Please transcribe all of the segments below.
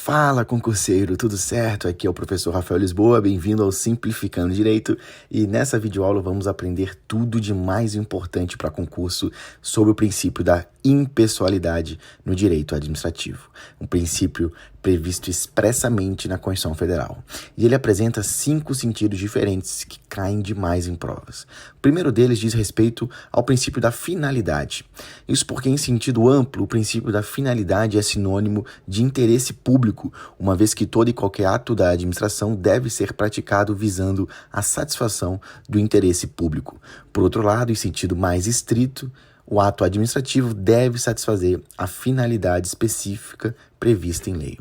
Fala, concurseiro, tudo certo? Aqui é o professor Rafael Lisboa, bem-vindo ao Simplificando Direito, e nessa videoaula vamos aprender tudo de mais importante para concurso sobre o princípio da impessoalidade no direito administrativo, um princípio previsto expressamente na Constituição Federal. E ele apresenta 5 sentidos diferentes que caem demais em provas. O primeiro deles diz respeito ao princípio da finalidade. Isso porque, em sentido amplo, o princípio da finalidade é sinônimo de interesse público, uma vez que todo e qualquer ato da administração deve ser praticado visando a satisfação do interesse público. Por outro lado, em sentido mais estrito, o ato administrativo deve satisfazer a finalidade específica prevista em lei.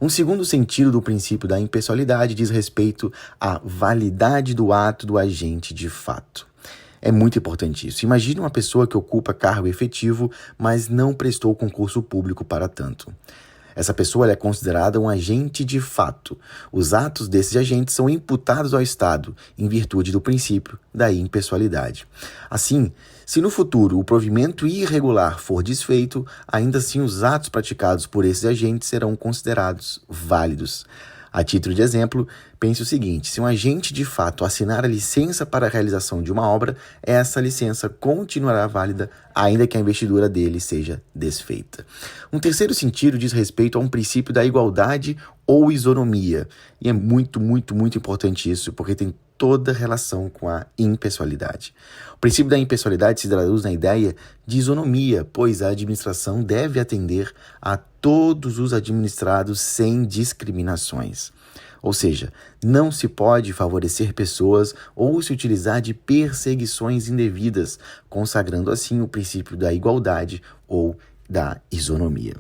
Um segundo sentido do princípio da impessoalidade diz respeito à validade do ato do agente de fato. É muito importante isso. Imagine uma pessoa que ocupa cargo efetivo, mas não prestou concurso público para tanto. Essa pessoa é considerada um agente de fato. Os atos desses agentes são imputados ao Estado, em virtude do princípio da impessoalidade. Assim, se no futuro o provimento irregular for desfeito, ainda assim os atos praticados por esses agentes serão considerados válidos. A título de exemplo, pense o seguinte: se um agente de fato assinar a licença para a realização de uma obra, essa licença continuará válida, ainda que a investidura dele seja desfeita. Um terceiro sentido diz respeito a um princípio da igualdade ou isonomia. E é muito importante isso, porque tem toda relação com a impessoalidade. O princípio da impessoalidade se traduz na ideia de isonomia, pois a administração deve atender a todos os administrados sem discriminações. Ou seja, não se pode favorecer pessoas ou se utilizar de perseguições indevidas, consagrando assim o princípio da igualdade ou da isonomia.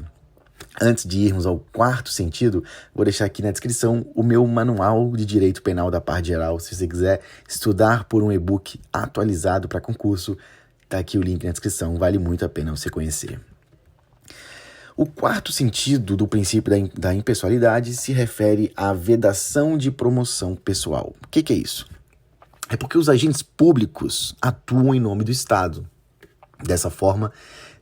Antes de irmos ao quarto sentido, vou deixar aqui na descrição o meu manual de direito penal da parte geral. Se você quiser estudar por um e-book atualizado para concurso, está aqui o link na descrição, vale muito a pena você conhecer. O quarto sentido do princípio da impessoalidade se refere à vedação de promoção pessoal. O que é isso? É porque os agentes públicos atuam em nome do Estado. Dessa forma,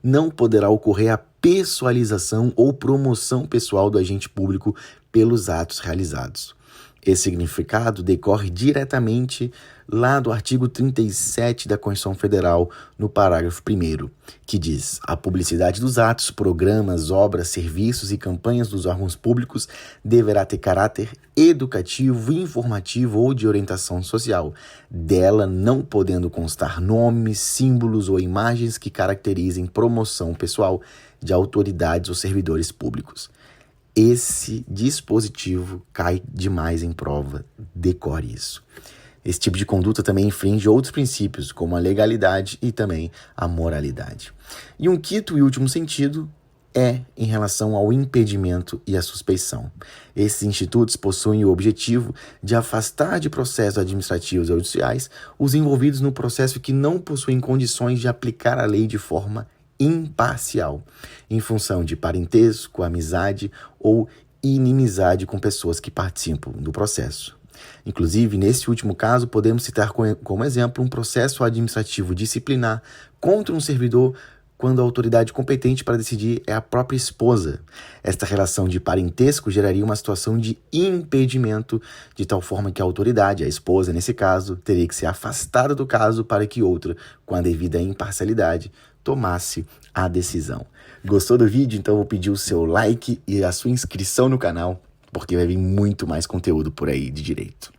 não poderá ocorrer a pessoalização ou promoção pessoal do agente público pelos atos realizados. Esse significado decorre diretamente lá do artigo 37 da Constituição Federal, no parágrafo 1º, que diz: a publicidade dos atos, programas, obras, serviços e campanhas dos órgãos públicos deverá ter caráter educativo, informativo ou de orientação social, dela não podendo constar nomes, símbolos ou imagens que caracterizem promoção pessoal de autoridades ou servidores públicos. Esse dispositivo cai demais em prova, decore isso. Esse tipo de conduta também infringe outros princípios, como a legalidade e também a moralidade. E um quinto e último sentido é em relação ao impedimento e à suspeição. Esses institutos possuem o objetivo de afastar de processos administrativos e judiciais os envolvidos no processo que não possuem condições de aplicar a lei de forma imparcial, em função de parentesco, amizade ou inimizade com pessoas que participam do processo. Inclusive, nesse último caso, podemos citar como exemplo um processo administrativo disciplinar contra um servidor quando a autoridade competente para decidir é a própria esposa. Esta relação de parentesco geraria uma situação de impedimento, de tal forma que a autoridade, a esposa nesse caso, teria que ser afastada do caso para que outra, com a devida imparcialidade, tomasse a decisão. Gostou do vídeo? Então eu vou pedir o seu like e a sua inscrição no canal, porque vai vir muito mais conteúdo por aí de direito.